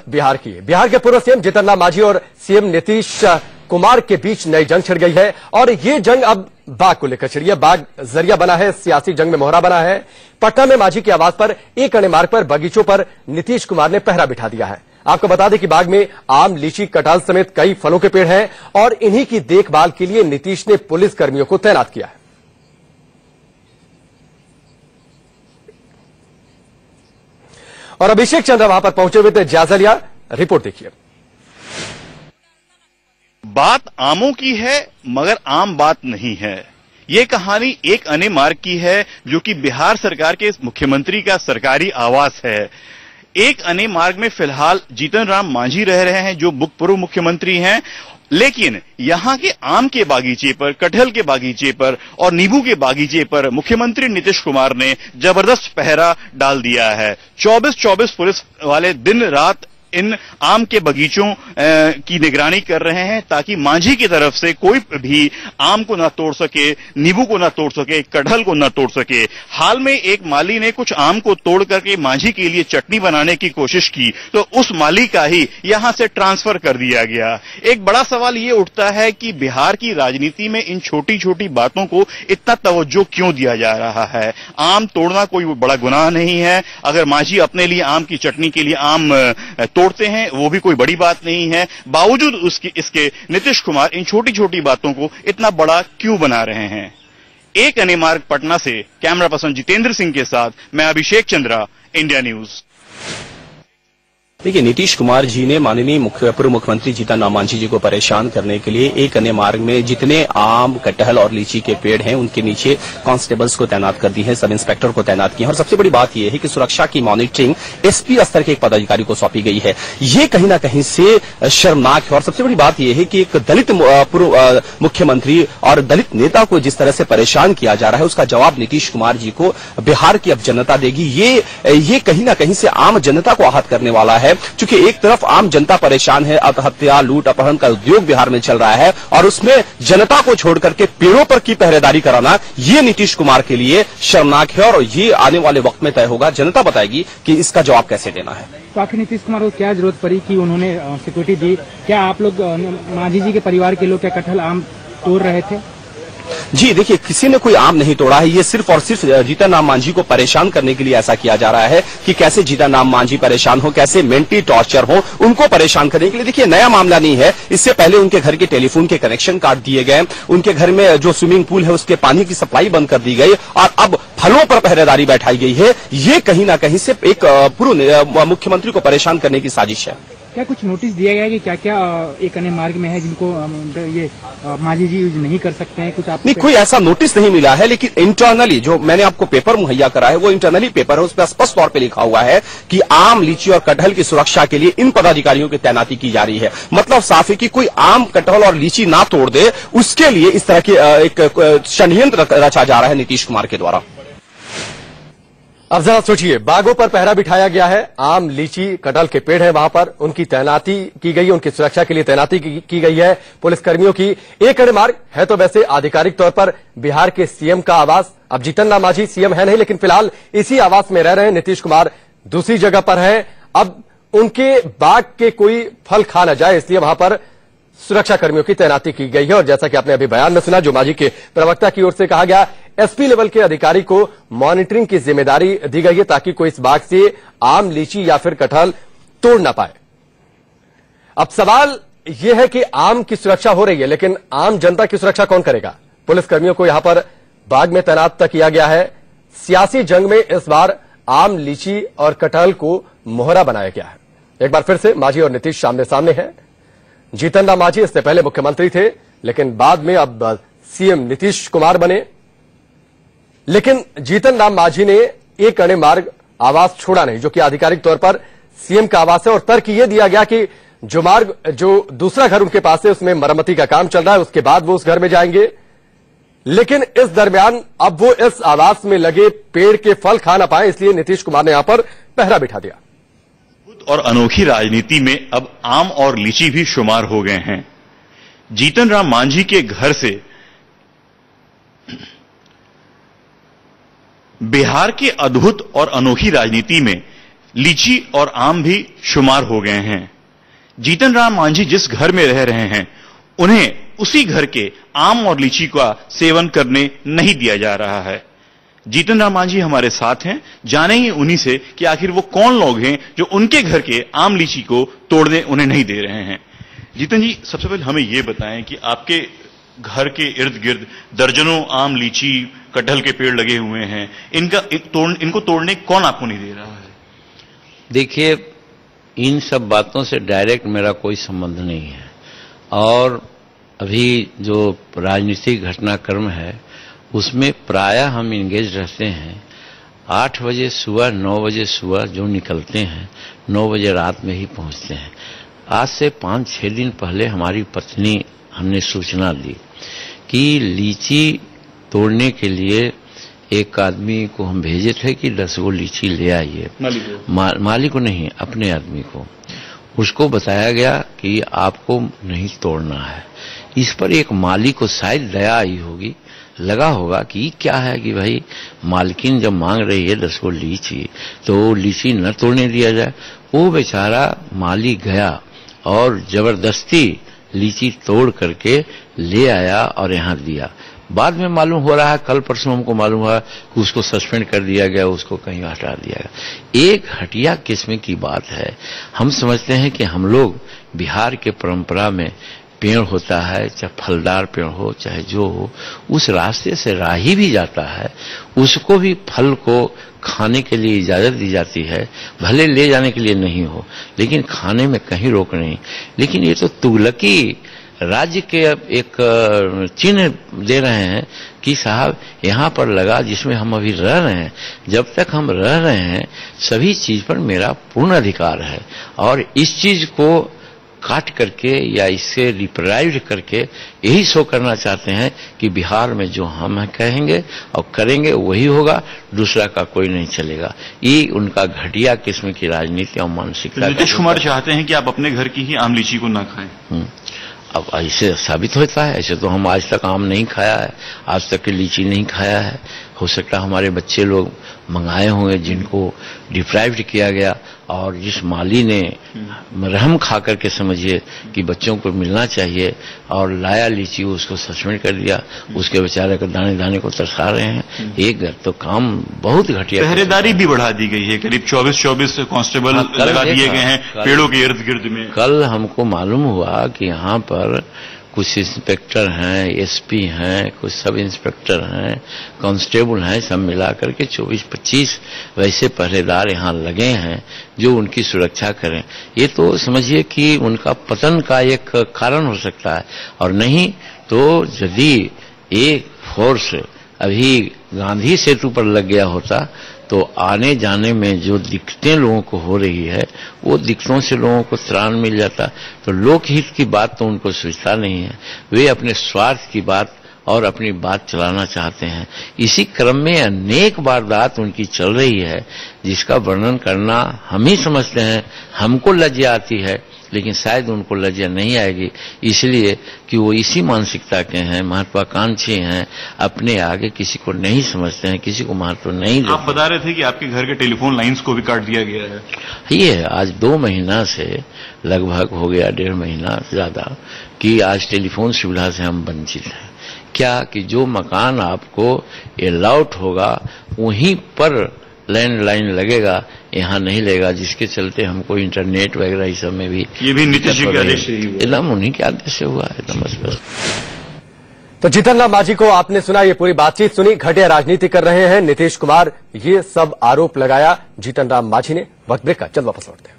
बिहार के पूर्व सीएम जीतन राम मांझी और सीएम नीतीश कुमार के बीच नई जंग छिड़ गई है और ये जंग अब बाग को लेकर छिड़ी है। बाग जरिया बना है, सियासी जंग में मोहरा बना है। पटना में मांझी की आवाज पर एक अणे मार्ग पर बगीचों पर नीतीश कुमार ने पहरा बिठा दिया है। आपको बता दें कि बाग में आम, लीची, कटहल समेत कई फलों के पेड़ हैं और इन्हीं की देखभाल के लिए नीतीश ने पुलिस कर्मियों को तैनात किया है। और अभिषेक चंद्र वहां पर पहुंचे हुए थे, जायजा लिया, रिपोर्ट देखिए। बात आमों की है मगर आम बात नहीं है। ये कहानी एक अणे मार्ग की है जो कि बिहार सरकार के मुख्यमंत्री का सरकारी आवास है। एक अणे मार्ग में फिलहाल जीतन राम मांझी रह रहे हैं जो पूर्व मुख्यमंत्री हैं, लेकिन यहाँ के आम के बागीचे पर, कटहल के बागीचे पर और नींबू के बागीचे पर मुख्यमंत्री नीतीश कुमार ने जबरदस्त पहरा डाल दिया है। 24-24 पुलिस वाले दिन रात इन आम के बगीचों की निगरानी कर रहे हैं ताकि मांझी की तरफ से कोई भी आम को न तोड़ सके, नींबू को न तोड़ सके, कटहल को न तोड़ सके। हाल में एक माली ने कुछ आम को तोड़ करके मांझी के लिए चटनी बनाने की कोशिश की तो उस माली का ही यहां से ट्रांसफर कर दिया गया। एक बड़ा सवाल ये उठता है कि बिहार की राजनीति में इन छोटी छोटी बातों को इतना तवज्जो क्यों दिया जा रहा है। आम तोड़ना कोई बड़ा गुनाह नहीं है। अगर मांझी अपने लिए आम की चटनी के लिए आम तोड़ते हैं वो भी कोई बड़ी बात नहीं है। बावजूद इसके नीतीश कुमार इन छोटी छोटी बातों को इतना बड़ा क्यों बना रहे हैं। एक अणे मार्ग पटना से कैमरा पर्सन जितेंद्र सिंह के साथ मैं अभिषेक चंद्रा, इंडिया न्यूज। देखिए, नीतीश कुमार जी ने माननीय पूर्व मुख्यमंत्री जीतन राम मांझी जी को परेशान करने के लिए एक अणे मार्ग में जितने आम, कटहल और लीची के पेड़ हैं उनके नीचे कांस्टेबल्स को तैनात कर दी है, सब इंस्पेक्टर को तैनात किया है। और सबसे बड़ी बात यह है कि सुरक्षा की मॉनिटरिंग एसपी स्तर के एक पदाधिकारी को सौंपी गई है। ये कहीं ना कहीं से शर्मनाक है। और सबसे बड़ी बात यह है कि एक दलित पूर्व मुख्यमंत्री और दलित नेता को जिस तरह से परेशान किया जा रहा है उसका जवाब नीतीश कुमार जी को बिहार की अब जनता देगी। ये कहीं ना कहीं से आम जनता को आहत करने वाला है। क्योंकि एक तरफ आम जनता परेशान है, आत्महत्या, लूट, अपहरण का उद्योग बिहार में चल रहा है और उसमें जनता को छोड़ करके पेड़ों पर की पहरेदारी कराना ये नीतीश कुमार के लिए शर्मनाक है और ये आने वाले वक्त में तय होगा। जनता बताएगी कि इसका जवाब कैसे देना है। तो आखिर नीतीश कुमार को क्या जरूरत पड़ी कि उन्होंने सिक्योरिटी दी? क्या आप लोग, मांझी जी के परिवार के लोग क्या कटहल, आम तोड़ रहे थे? जी देखिए, किसी ने कोई आम नहीं तोड़ा है। ये सिर्फ और सिर्फ जीतन राम मांझी को परेशान करने के लिए ऐसा किया जा रहा है कि कैसे जीतन राम मांझी परेशान हो, कैसे मेंटली टॉर्चर हो, उनको परेशान करने के लिए। देखिए, नया मामला नहीं है। इससे पहले उनके घर के टेलीफोन के कनेक्शन काट दिए गए, उनके घर में जो स्विमिंग पूल है उसके पानी की सप्लाई बंद कर दी गई और अब फलों पर पहरेदारी बैठाई गई है। ये कहीं ना कहीं से एक पूर्व मुख्यमंत्री को परेशान करने की साजिश है। क्या कुछ नोटिस दिया गया है कि क्या क्या एक अणे मार्ग में है जिनको ये मांझी जी यूज नहीं कर सकते हैं? कुछ आप नहीं, कोई ऐसा नोटिस नहीं मिला है, लेकिन इंटरनली जो मैंने आपको पेपर मुहैया करा है वो इंटरनली पेपर है। उस पर स्पष्ट तौर पे लिखा हुआ है कि आम, लीची और कटहल की सुरक्षा के लिए इन पदाधिकारियों की तैनाती की जा रही है। मतलब साफ है कि कोई आम, कटहल और लीची ना तोड़ दे उसके लिए इस तरह की एक षड्यंत्र रचा जा रहा है नीतीश कुमार के द्वारा। अब जरा सोचिए, बागों पर पहरा बिठाया गया है, आम, लीची, कटहल के पेड़ है, वहां पर उनकी तैनाती की गई है, उनकी सुरक्षा के लिए तैनाती की गई है पुलिसकर्मियों की। एक अणे मार्ग है तो वैसे आधिकारिक तौर पर बिहार के सीएम का आवास। अब जीतन राम मांझी सीएम है नहीं, लेकिन फिलहाल इसी आवास में रह रहे हैं। नीतीश कुमार दूसरी जगह पर है। अब उनके बाग के कोई फल खा न जाए इसलिए वहां पर सुरक्षा कर्मियों की तैनाती की गई है। और जैसा कि आपने अभी बयान में सुना, जो मांझी के प्रवक्ता की ओर से कहा गया, एसपी लेवल के अधिकारी को मॉनिटरिंग की जिम्मेदारी दी गई है ताकि कोई इस बाग से आम, लीची या फिर कटहल तोड़ ना पाए। अब सवाल यह है कि आम की सुरक्षा हो रही है, लेकिन आम जनता की सुरक्षा कौन करेगा? पुलिसकर्मियों को यहां पर बाग में तैनात किया गया है। सियासी जंग में इस बार आम, लीची और कटहल को मोहरा बनाया गया है। एक बार फिर से मांझी और नीतीश सामने सामने हैं। जीतन राम मांझी इससे पहले मुख्यमंत्री थे, लेकिन बाद में अब सीएम नीतीश कुमार बने। लेकिन जीतन राम मांझी ने एक अणे मार्ग आवास छोड़ा नहीं, जो कि आधिकारिक तौर पर सीएम का आवास है। और तर्क यह दिया गया कि जो दूसरा घर उनके पास है उसमें मरम्मती का काम चल रहा है, उसके बाद वो उस घर में जाएंगे। लेकिन इस दरमियान अब वो इस आवास में लगे पेड़ के फल खा ना पाए, इसलिए नीतीश कुमार ने यहां पर पहरा बिठा दिया। और अनोखी राजनीति में अब आम और लीची भी शुमार हो गए हैं। जीतन राम मांझी के घर से बिहार की अद्भुत और अनोखी राजनीति में लीची और आम भी शुमार हो गए हैं। जीतन राम मांझी जिस घर में रह रहे हैं उन्हें उसी घर के आम और लीची का सेवन करने नहीं दिया जा रहा है। जीतन राम मांझी हमारे साथ हैं, जानेंगे उन्हीं से कि आखिर वो कौन लोग हैं जो उनके घर के आम लीची को तोड़ने उन्हें नहीं दे रहे हैं। जीतन जी, सबसे पहले हमें ये बताएं कि आपके घर के इर्द गिर्द दर्जनों आम, लीची, कटहल के पेड़ लगे हुए हैं, इनको तोड़ने कौन आपको नहीं दे रहा है? देखिए, इन सब बातों से डायरेक्ट मेरा कोई संबंध नहीं है और अभी जो राजनीतिक घटनाक्रम है उसमें प्रायः हम इंगेज रहते हैं। 8 बजे सुबह, 9 बजे सुबह जो निकलते हैं, 9 बजे रात में ही पहुंचते हैं। आज से 5-6 दिन पहले हमारी पत्नी हमने सूचना दी कि लीची तोड़ने के लिए एक आदमी को हम भेजे थे कि 10 गो लीची ले आइए। मालिक को नहीं, अपने आदमी को। उसको बताया गया कि आपको नहीं तोड़ना है। इस पर एक मालिक को शायद दया आई होगी, लगा होगा कि क्या है कि भाई मालकिन जब मांग रही है 10 गो लीची तो लीची न तोड़ने दिया जाए। वो बेचारा मालिक गया और जबरदस्ती लीची तोड़ करके ले आया और यहाँ दिया। बाद में मालूम हो रहा है, कल परसों हमको मालूम हुआ कि उसको सस्पेंड कर दिया गया, उसको कहीं हटा दिया गया। एक हटिया किस्म की बात है। हम समझते हैं कि हम लोग बिहार के परंपरा में पेड़ होता है, चाहे फलदार पेड़ हो चाहे जो हो, उस रास्ते से राही भी जाता है, उसको भी फल को खाने के लिए इजाजत दी जाती है, भले ले जाने के लिए नहीं हो, लेकिन खाने में कहीं रोक नहीं। लेकिन ये तो तुगलकी राज्य के एक चिन्ह दे रहे हैं कि साहब यहाँ पर लगा जिसमें हम अभी रह रहे हैं, जब तक हम रह रहे हैं सभी चीज पर मेरा पूर्ण अधिकार है। और इस चीज को काट करके या इससे रिप्राइव करके यही शो करना चाहते हैं कि बिहार में जो हम कहेंगे और करेंगे वही होगा, दूसरा का कोई नहीं चलेगा। ये उनका घटिया किस्म की राजनीति और मानसिकता। नीतीश कुमार चाहते हैं कि आप अपने घर की ही आम लीची को ना खाएं। अब ऐसे साबित होता है, ऐसे तो हम आज तक आम नहीं खाया है, आज तक की लीची नहीं खाया है। हो सकता है हमारे बच्चे लोग मंगाए होंगे जिनको डिप्राइव्ड किया गया, और जिस माली ने रहम खा करके समझिए कि बच्चों को मिलना चाहिए और लाया लीची, उसको सस्पेंड कर दिया, उसके बेचारे को दाने दाने को तरसा रहे हैं। एक तो काम बहुत घटिया। पहरेदारी भी बढ़ा दी गई है, करीब 24 कांस्टेबल लगा दिए गए हैं पेड़ों के इर्द गिर्द में। कल हमको मालूम हुआ कि यहाँ पर कुछ इंस्पेक्टर हैं, एसपी हैं, कुछ सब इंस्पेक्टर हैं, कांस्टेबल हैं, सब मिलाकर के 24-25 वैसे पहरेदार यहाँ लगे हैं जो उनकी सुरक्षा करें। ये तो समझिए कि उनका पतन का एक कारण हो सकता है। और नहीं तो यदि एक फोर्स अभी गांधी सेतु पर लग गया होता तो आने जाने में जो दिक्कतें लोगों को हो रही है वो दिक्कतों से लोगों को त्राण मिल जाता। तो लोकहित की बात तो उनको सोचता नहीं है, वे अपने स्वार्थ की बात और अपनी बात चलाना चाहते हैं। इसी क्रम में अनेक वारदात उनकी चल रही है जिसका वर्णन करना हम ही समझते हैं, हमको लज्जा आती है, लेकिन शायद उनको लज्जा नहीं आएगी, इसलिए कि वो इसी मानसिकता के हैं, महत्वाकांक्षी हैं, अपने आगे किसी को नहीं समझते हैं, किसी को महत्व नहीं देते। आप बता रहे थे कि आपके घर के टेलीफोन लाइंस को भी काट दिया गया है। ये आज 2 महीना से लगभग हो गया, 1.5 महीना ज्यादा, कि आज टेलीफोन सुविधा से हम वंचित हैं। क्या कि जो मकान आपको अलाउट होगा वहीं पर लैंडलाइन लगेगा, यहाँ नहीं लगेगा, जिसके चलते हमको इंटरनेट वगैरह इस सब में भी ये भी नीतीश जी के आदेश से ही हुआ। एकदम उन्हीं के आदेश से हुआ है, एकदम स्पष्ट। तो जीतन राम मांझी को आपने सुना, ये पूरी बातचीत सुनी, घटिया राजनीति कर रहे हैं नीतीश कुमार, ये सब आरोप लगाया जीतन राम मांझी ने। वक्त ब्रेक का, चल वापस लौटते हैं।